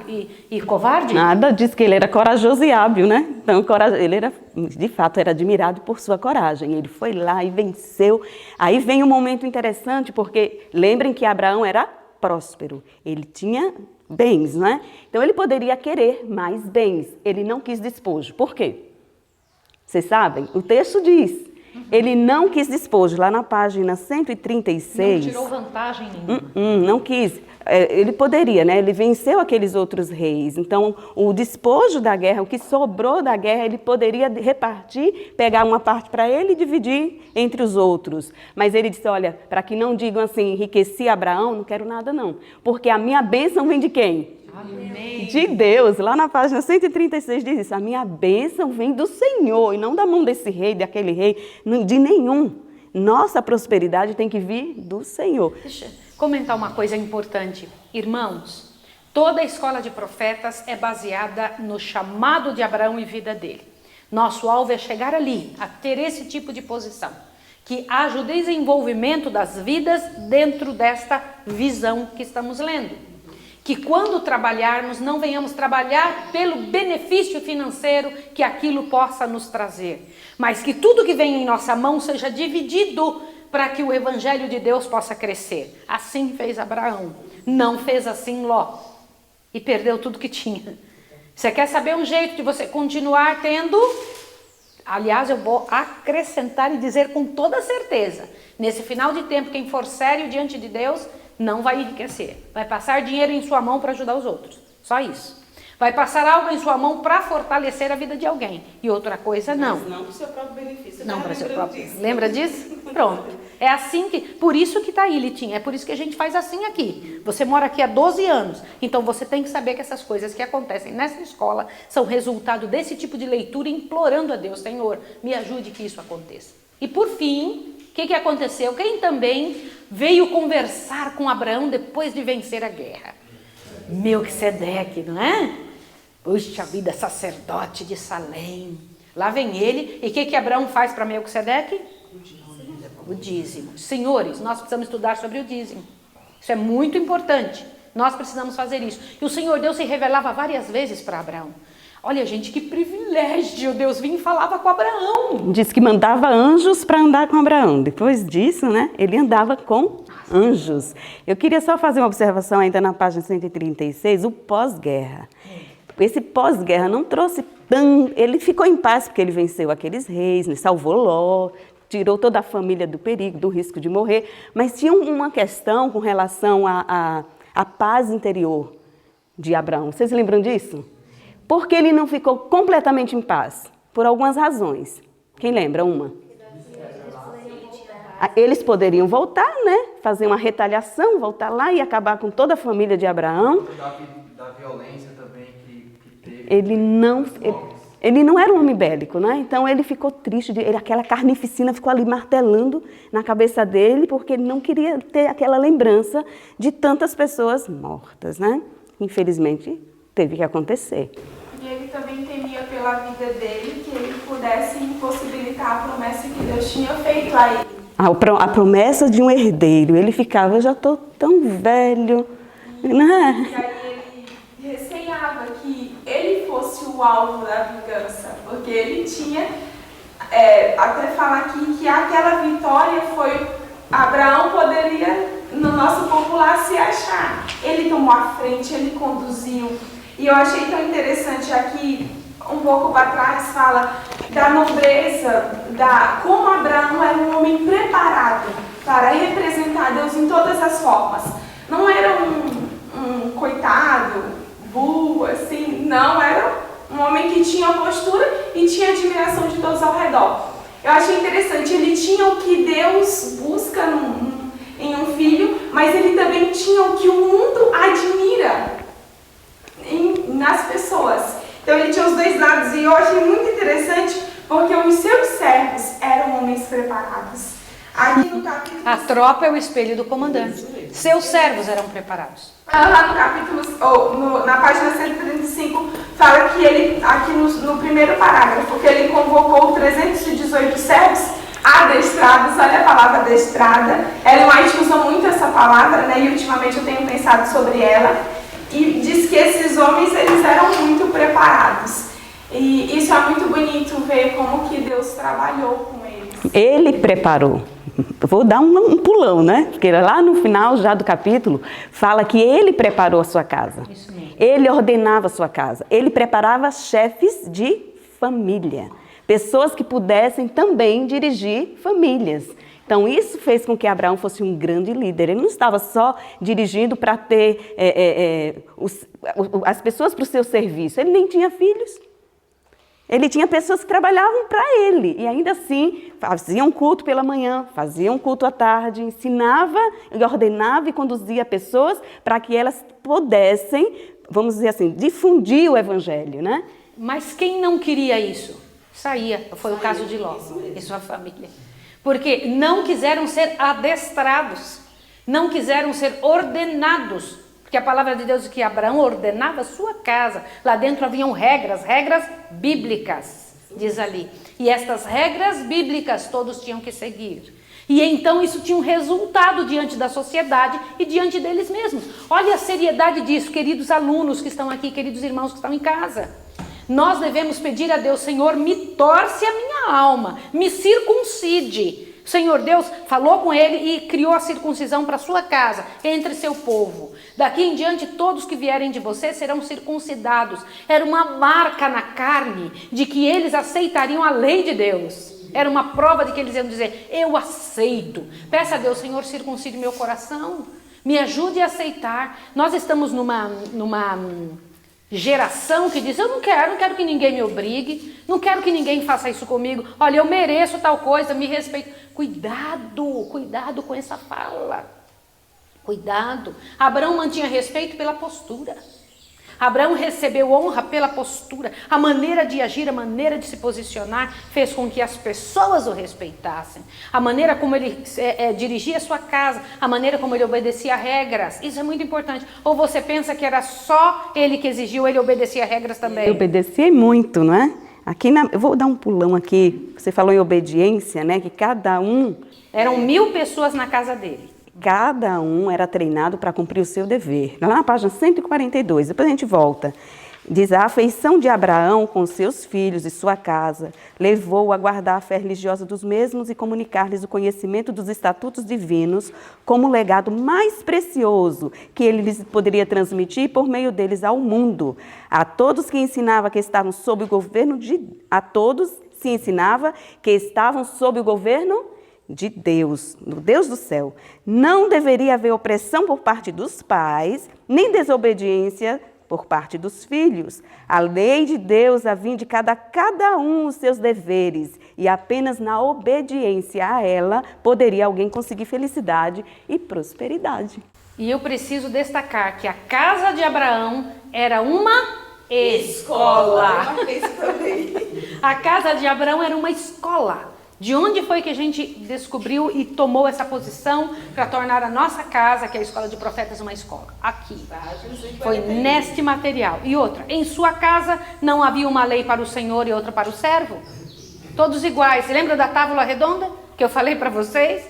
e covarde? Nada, diz que ele era corajoso e hábil, né? Então, ele era, de fato, era admirado por sua coragem. Ele foi lá e venceu. Aí vem um momento interessante, porque lembrem que Abraão era próspero, ele tinha bens, não é? Então ele poderia querer mais bens, ele não quis despojo. Por quê? Vocês sabem? O texto diz, ele não quis despojo, lá na página 136. Não tirou vantagem nenhuma. Não quis. Ele poderia, né? Ele venceu aqueles outros reis. Então, o despojo da guerra, o que sobrou da guerra, ele poderia repartir, pegar uma parte para ele e dividir entre os outros. Mas ele disse, olha, para que não digam assim, enriqueci Abraão, não quero nada não. Porque a minha bênção vem de quem? Amém. De Deus. Lá na página 136 diz isso, a minha bênção vem do Senhor e não da mão desse rei, daquele rei, de nenhum. Nossa prosperidade tem que vir do Senhor. Deixa eu comentar uma coisa importante. Irmãos, toda a escola de profetas é baseada no chamado de Abraão e vida dele. Nosso alvo é chegar ali, a ter esse tipo de posição, que haja o desenvolvimento das vidas dentro desta visão que estamos lendo. que quando trabalharmos, não venhamos trabalhar pelo benefício financeiro que aquilo possa nos trazer, mas que tudo que vem em nossa mão seja dividido para que o evangelho de Deus possa crescer. Assim fez Abraão, não fez assim Ló, e perdeu tudo que tinha. Você quer saber um jeito de você continuar tendo? Aliás, eu vou acrescentar e dizer com toda certeza, nesse final de tempo, quem for sério diante de Deus, não vai enriquecer. Vai passar dinheiro em sua mão para ajudar os outros. Só isso. Vai passar algo em sua mão para fortalecer a vida de alguém. E outra coisa, não. Mas não para o seu próprio benefício. Não para o seu próprio. Lembra disso? Pronto. É assim que... Por isso que está aí, Litinha. É por isso que a gente faz assim aqui. Você mora aqui há 12 anos. Então você tem que saber que essas coisas que acontecem nessa escola são resultado desse tipo de leitura, implorando a Deus: Senhor, me ajude que isso aconteça. E por fim, o que aconteceu? Quem também veio conversar com Abraão depois de vencer a guerra? Melquisedeque, não é? Puxa vida, sacerdote de Salém. Lá vem ele. E o que Abraão faz para Melquisedeque? O dízimo. Senhores, nós precisamos estudar sobre o dízimo. Isso é muito importante. Nós precisamos fazer isso. E o Senhor Deus se revelava várias vezes para Abraão. Olha, gente, que privilégio. Deus vinha e falava com Abraão. Diz que mandava anjos para andar com Abraão. Depois disso, né, ele andava com anjos. Eu queria só fazer uma observação ainda na página 136, o pós-guerra. Esse pós-guerra não trouxe tão... Ele ficou em paz porque ele venceu aqueles reis, ele salvou Ló, tirou toda a família do perigo, do risco de morrer. Mas tinha uma questão com relação à paz interior de Abraão. Vocês lembram disso? Porque ele não ficou completamente em paz? Por algumas razões. Quem lembra uma? Eles poderiam voltar, né? Fazer uma retaliação, voltar lá e acabar com toda a família de Abraão. Da violência também que teve. Ele não era um homem bélico, né? Então ele ficou triste, aquela carnificina ficou ali martelando na cabeça dele, porque ele não queria ter aquela lembrança de tantas pessoas mortas, né? Infelizmente, teve que acontecer. E ele também temia pela vida dele, que ele pudesse impossibilitar a promessa que Deus tinha feito a ele. A promessa de um herdeiro. Ele ficava: eu já estou tão velho. Né? E aí ele receava que ele fosse o alvo da vingança, porque ele tinha, até falar aqui, que aquela vitória foi, Abraão poderia, no nosso popular, se achar. Ele tomou a frente, ele conduziu. E eu achei tão interessante aqui, um pouco para trás, fala da nobreza, como Abraão era um homem preparado para representar Deus em todas as formas. Não era um coitado, burro, assim, não, era um homem que tinha postura e tinha admiração de todos ao redor. Eu achei interessante, ele tinha o que Deus busca em um filho, mas ele também tinha o que o mundo admira nas pessoas. Então ele tinha os dois lados, e eu achei muito interessante porque os seus servos eram homens preparados. Aqui no capítulo... A tropa é o espelho do comandante. Seus servos eram preparados. Lá no capítulo, na página 135, fala que ele, aqui no primeiro parágrafo, que ele convocou 318 servos adestrados. Olha a palavra adestrada. Ellen White usa muito essa palavra, né? E ultimamente eu tenho pensado sobre ela. E diz que esses homens, eles eram muito preparados. E isso é muito bonito ver como que Deus trabalhou com eles. Ele preparou. Vou dar um pulão, né? Porque lá no final já do capítulo, fala que ele preparou a sua casa. Isso mesmo. Ele ordenava a sua casa. Ele preparava chefes de família. Pessoas que pudessem também dirigir famílias. Então, isso fez com que Abraão fosse um grande líder. Ele não estava só dirigindo para ter as pessoas para o seu serviço. Ele nem tinha filhos. Ele tinha pessoas que trabalhavam para ele. E ainda assim, faziam culto pela manhã, faziam culto à tarde, ensinava, ordenava e conduzia pessoas para que elas pudessem, vamos dizer assim, difundir o evangelho, né? Mas quem não queria isso? Saía. Foi o caso de Ló e sua família. Porque não quiseram ser adestrados, não quiseram ser ordenados. Porque a palavra de Deus diz que Abraão ordenava a sua casa. Lá dentro haviam regras bíblicas. diz ali. E estas regras bíblicas todos tinham que seguir. E então isso tinha um resultado diante da sociedade e diante deles mesmos. Olha a seriedade disso, queridos alunos que estão aqui, queridos irmãos que estão em casa. Nós devemos pedir a Deus: Senhor, me torce a minha alma, me circuncide. Senhor Deus falou com ele e criou a circuncisão para sua casa, entre seu povo. Daqui em diante, todos que vierem de você serão circuncidados. Era uma marca na carne de que eles aceitariam a lei de Deus. Era uma prova de que eles iam dizer: eu aceito. Peça a Deus: Senhor, circuncide meu coração. Me ajude a aceitar. Nós estamos numa geração que diz: eu não quero que ninguém me obrigue, não quero que ninguém faça isso comigo. Olha, eu mereço tal coisa, me respeito. Cuidado com essa fala. Cuidado. Abraão mantinha respeito pela postura. Abraão recebeu honra pela postura. A maneira de agir, a maneira de se posicionar fez com que as pessoas o respeitassem. A maneira como ele dirigia a sua casa, a maneira como ele obedecia regras. Isso é muito importante. Ou você pensa que era só ele que exigiu, ele obedecia regras também? Ele obedecia muito, não é? Eu vou dar um pulão aqui. Você falou em obediência, né? Que cada um... Eram 1000 pessoas na casa dele. Cada um era treinado para cumprir o seu dever. Lá na página 142, depois a gente volta. Diz: a afeição de Abraão com seus filhos e sua casa levou-o a guardar a fé religiosa dos mesmos e comunicar-lhes o conhecimento dos estatutos divinos como o legado mais precioso que ele lhes poderia transmitir por meio deles ao mundo. A todos se ensinava que estavam sob o governo de Deus, do Deus do céu. Não deveria haver opressão por parte dos pais, nem desobediência por parte dos filhos. A lei de Deus havia indicado a cada um os seus deveres, e apenas na obediência a ela poderia alguém conseguir felicidade e prosperidade. E eu preciso destacar que a casa de Abraão era uma escola. A casa de Abraão era uma escola. De onde foi que a gente descobriu e tomou essa posição para tornar a nossa casa, que é a Escola de Profetas, uma escola? Aqui. Foi neste material. E outra, em sua casa não havia uma lei para o Senhor e outra para o servo? Todos iguais. Você lembra da tábua redonda que eu falei para vocês?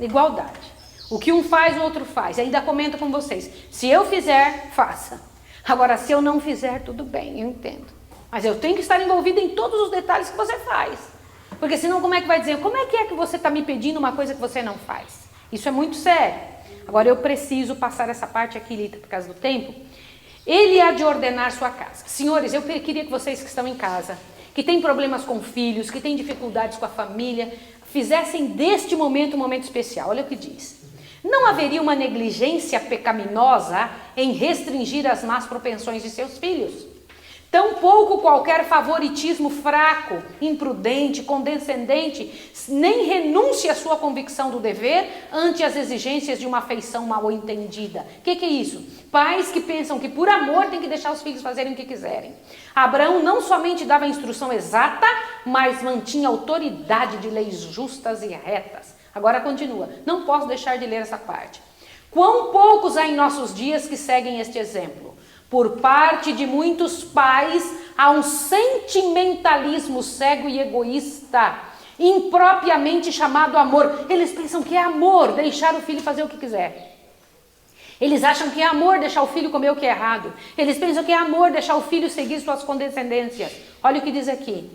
Igualdade. O que um faz, o outro faz. Ainda comento com vocês: se eu fizer, faça. Agora, se eu não fizer, tudo bem, eu entendo. Mas eu tenho que estar envolvida em todos os detalhes que você faz. Porque senão como é que vai dizer? Como é que você está me pedindo uma coisa que você não faz? Isso é muito sério. Agora eu preciso passar essa parte aqui, Lita, por causa do tempo. Ele há de ordenar sua casa. Senhores, eu queria que vocês que estão em casa, que têm problemas com filhos, que têm dificuldades com a família, fizessem deste momento um momento especial. Olha o que diz. Não haveria uma negligência pecaminosa em restringir as más propensões de seus filhos. Tampouco qualquer favoritismo fraco, imprudente, condescendente, nem renúncia à sua convicção do dever ante as exigências de uma afeição mal entendida. O que é isso? Pais que pensam que por amor tem que deixar os filhos fazerem o que quiserem. Abraão não somente dava a instrução exata, mas mantinha autoridade de leis justas e retas. Agora continua. Não posso deixar de ler essa parte. Quão poucos há em nossos dias que seguem este exemplo? Por parte de muitos pais, há um sentimentalismo cego e egoísta, impropriamente chamado amor. Eles pensam que é amor deixar o filho fazer o que quiser. Eles acham que é amor deixar o filho comer o que é errado. Eles pensam que é amor deixar o filho seguir suas condescendências. Olha o que diz aqui.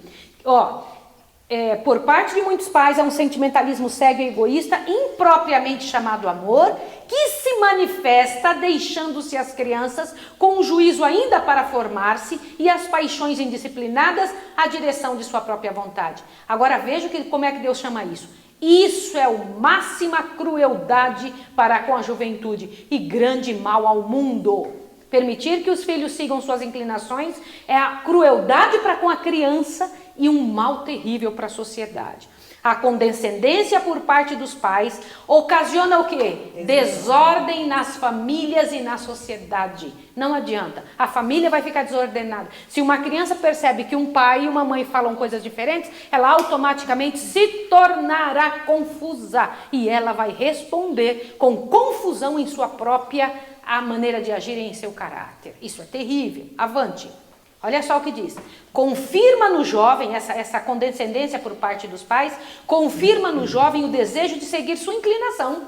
Por parte de muitos pais, há um sentimentalismo cego e egoísta, impropriamente chamado amor, que se manifesta deixando-se as crianças com o juízo ainda para formar-se e as paixões indisciplinadas à direção de sua própria vontade. Agora veja como é que Deus chama isso. Isso é a máxima crueldade para com a juventude e grande mal ao mundo. Permitir que os filhos sigam suas inclinações é a crueldade para com a criança e um mal terrível para a sociedade. A condescendência por parte dos pais ocasiona o quê? Desordem nas famílias e na sociedade. Não adianta. A família vai ficar desordenada. Se uma criança percebe que um pai e uma mãe falam coisas diferentes, ela automaticamente se tornará confusa e ela vai responder com confusão em sua própria maneira de agir e em seu caráter. Isso é terrível. Avante. Olha só o que diz. Confirma no jovem, essa condescendência por parte dos pais, confirma no jovem o desejo de seguir sua inclinação.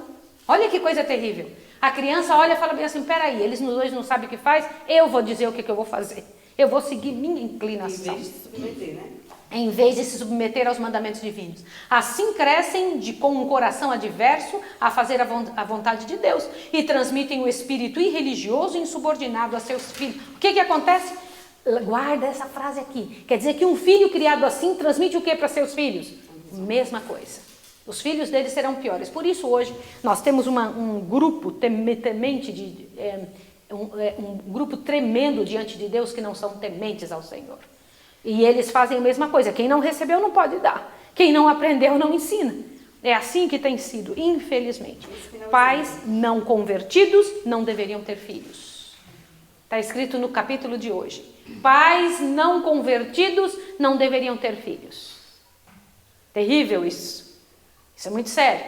Olha que coisa terrível. A criança olha e fala bem assim, peraí, eles dois não sabem o que faz, eu vou dizer o que eu vou fazer. Eu vou seguir minha inclinação. Em vez de se submeter, né? Em vez de se submeter aos mandamentos divinos. Assim crescem com um coração adverso a fazer a vontade de Deus e transmitem o espírito irreligioso e insubordinado a seus filhos. O que acontece? Guarda essa frase aqui. Quer dizer que um filho criado assim transmite o que para seus filhos? Mesma coisa. Os filhos deles serão piores. Por isso hoje nós temos um grupo temente um grupo tremendo diante de Deus que não são tementes ao Senhor. E eles fazem a mesma coisa. Quem não recebeu não pode dar. Quem não aprendeu não ensina. É assim que tem sido, infelizmente. Pais não convertidos não deveriam ter filhos. Está escrito no capítulo de hoje. Pais não convertidos não deveriam ter filhos. Terrível isso. Isso é muito sério.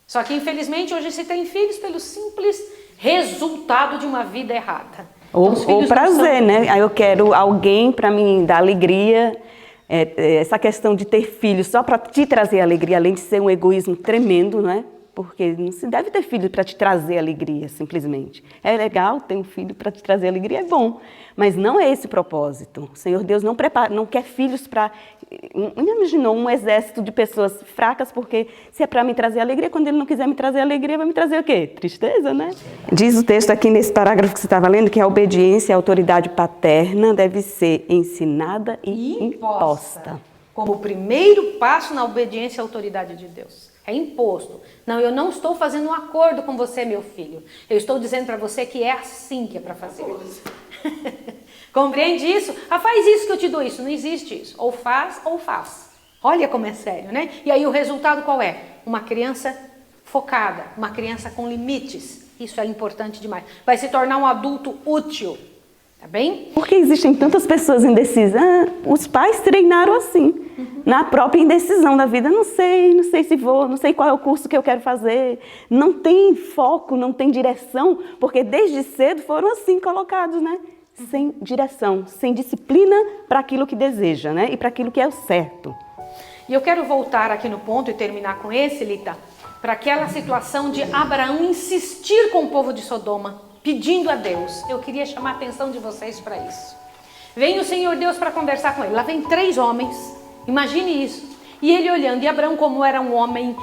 Só que infelizmente hoje se tem filhos pelo simples resultado de uma vida errada. Ou prazer, né? Aí eu quero alguém para me dar alegria. Essa questão de ter filhos só para te trazer alegria, além de ser um egoísmo tremendo, né? Porque não se deve ter filho para te trazer alegria, simplesmente. É legal ter um filho para te trazer alegria, é bom. Mas não é esse o propósito. O Senhor Deus não quer filhos para... Não imaginou um exército de pessoas fracas, porque se é para me trazer alegria, quando Ele não quiser me trazer alegria, vai me trazer o quê? Tristeza, né? Diz o texto aqui nesse parágrafo que você estava lendo, que a obediência à autoridade paterna deve ser ensinada e imposta. Como o primeiro passo na obediência à autoridade de Deus. É imposto. Não, eu não estou fazendo um acordo com você, meu filho. Eu estou dizendo para você que é assim que é para fazer. Compreende isso? Faz isso que eu te dou isso. Não existe isso. Ou faz ou faz. Olha como é sério, né? E aí o resultado qual é? Uma criança focada, uma criança com limites. Isso é importante demais. Vai se tornar um adulto útil. Tá bem? Por que existem tantas pessoas indecisas? Os pais treinaram assim. Na própria indecisão da vida, não sei se vou, não sei qual é o curso que eu quero fazer, não tem foco, não tem direção, porque desde cedo foram assim colocados, né? Sem direção, sem disciplina para aquilo que deseja, né? E para aquilo que é o certo. E eu quero voltar aqui no ponto e terminar com esse, Lita, para aquela situação de Abraão insistir com o povo de Sodoma, pedindo a Deus. Eu queria chamar a atenção de vocês para isso. Vem o Senhor Deus para conversar com ele. Lá vem 3 homens. Imagine isso. E ele olhando, e Abraão, como era um homem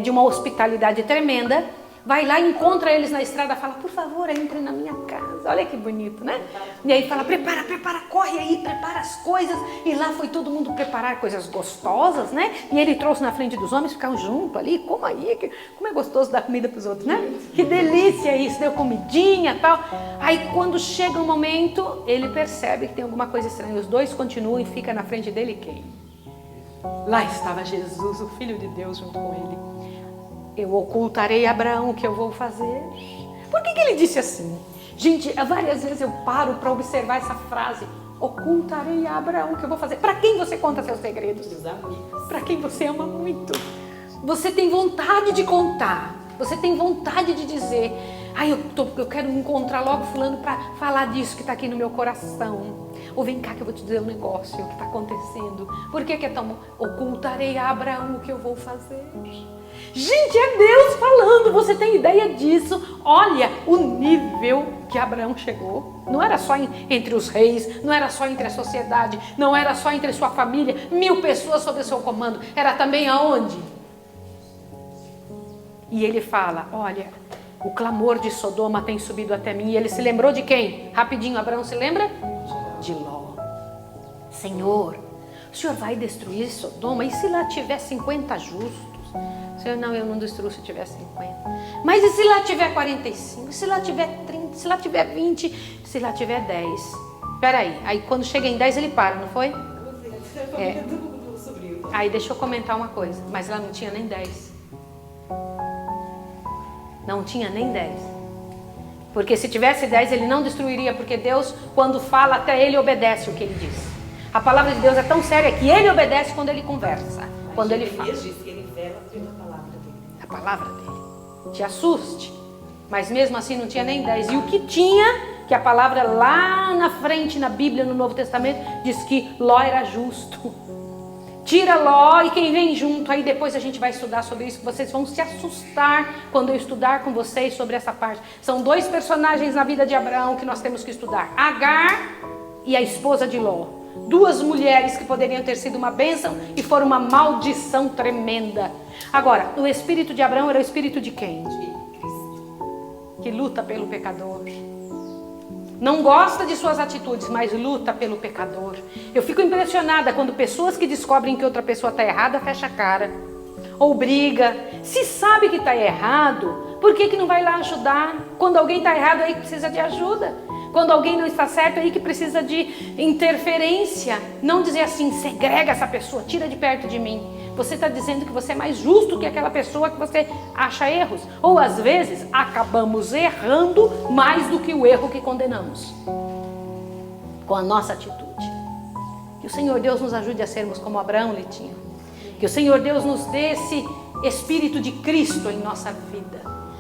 de uma hospitalidade tremenda, vai lá, encontra eles na estrada, fala, por favor, entre na minha casa. Olha que bonito, né? E aí fala, prepara, corre aí, prepara as coisas. E lá foi todo mundo preparar coisas gostosas, né? E ele trouxe na frente dos homens, ficaram junto ali, como é gostoso dar comida para os outros, né? Que delícia isso, deu comidinha e tal. Aí quando chega um momento, ele percebe que tem alguma coisa estranha. Os 2 continuam e fica na frente dele quem? Lá estava Jesus, o Filho de Deus, junto com ele. Eu ocultarei a Abraão o que eu vou fazer. Por que ele disse assim? Gente, várias vezes eu paro para observar essa frase. Ocultarei a Abraão o que eu vou fazer. Para quem você conta seus segredos? Para quem você ama muito. Você tem vontade de contar. Você tem vontade de dizer, eu quero encontrar logo fulano para falar disso que está aqui no meu coração. Ou vem cá que eu vou te dizer um negócio, o que está acontecendo. Por que é tão bom? Ocultarei a Abraão o que eu vou fazer. Gente, é Deus falando, você tem ideia disso? Olha o nível que Abraão chegou. Não era só entre os reis, não era só entre a sociedade, não era só entre sua família, 1000 pessoas sob o seu comando. Era também aonde? E ele fala, olha, o clamor de Sodoma tem subido até mim. E ele se lembrou de quem? Rapidinho, Abraão se lembra? De Ló. Senhor, o Senhor vai destruir Sodoma? E se lá tiver 50 justos? Senhor, não, eu não destruo se tiver 50. Mas e se lá tiver 45? E se lá tiver 30? Se lá tiver 20? Se lá tiver 10? Espera aí quando chega em 10 ele para, não foi? Aí deixa eu comentar uma coisa. Mas lá não tinha nem 10. Não tinha nem 10. Porque se tivesse 10 ele não destruiria, porque Deus, quando fala, até ele obedece o que ele diz. A palavra de Deus é tão séria que ele obedece quando ele conversa, quando ele fala. Ele vela pela palavra dele. A palavra dele. Te assuste. Mas mesmo assim não tinha nem 10. E o que tinha, que a palavra lá na frente na Bíblia, no Novo Testamento, diz que Ló era justo. Tira Ló e quem vem junto, aí depois a gente vai estudar sobre isso, vocês vão se assustar quando eu estudar com vocês sobre essa parte. São 2 personagens na vida de Abraão que nós temos que estudar, Agar e a esposa de Ló. 2 mulheres que poderiam ter sido uma bênção e foram uma maldição tremenda. Agora, o espírito de Abraão era o espírito de quem? De Cristo. Que luta pelo pecador. Não gosta de suas atitudes, mas luta pelo pecador. Eu fico impressionada quando pessoas que descobrem que outra pessoa está errada, fecha a cara. Ou briga. Se sabe que está errado, por que não vai lá ajudar? Quando alguém está errado, aí que precisa de ajuda. Quando alguém não está certo, aí que precisa de interferência. Não dizer assim, segrega essa pessoa, tira de perto de mim. Você está dizendo que você é mais justo que aquela pessoa que você acha erros. Ou às vezes, acabamos errando mais do que o erro que condenamos. Com a nossa atitude. Que o Senhor Deus nos ajude a sermos como Abraão, Litinho. Que o Senhor Deus nos dê esse Espírito de Cristo em nossa vida.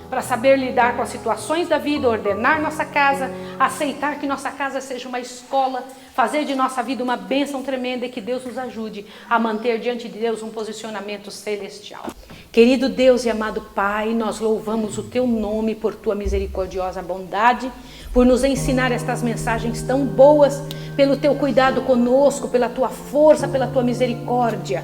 Para saber lidar com as situações da vida, ordenar nossa casa, aceitar que nossa casa seja uma escola, fazer de nossa vida uma bênção tremenda e que Deus nos ajude a manter diante de Deus um posicionamento celestial. Querido Deus e amado Pai, nós louvamos o Teu nome por Tua misericordiosa bondade, por nos ensinar estas mensagens tão boas, pelo Teu cuidado conosco, pela Tua força, pela Tua misericórdia,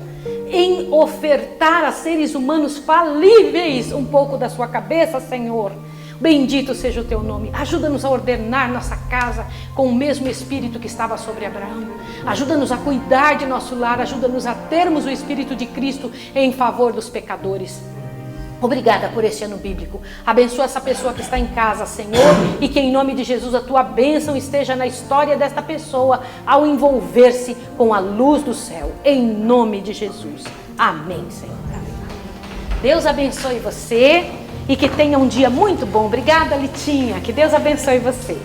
em ofertar a seres humanos falíveis um pouco da Sua cabeça, Senhor. Bendito seja o Teu nome. Ajuda-nos a ordenar nossa casa com o mesmo Espírito que estava sobre Abraão. Ajuda-nos a cuidar de nosso lar. Ajuda-nos a termos o Espírito de Cristo em favor dos pecadores. Obrigada por este ano bíblico. Abençoa essa pessoa que está em casa, Senhor, e que em nome de Jesus a Tua bênção esteja na história desta pessoa ao envolver-se com a luz do céu. Em nome de Jesus. Amém, Senhor. Deus abençoe você e que tenha um dia muito bom. Obrigada, Litinha. Que Deus abençoe você.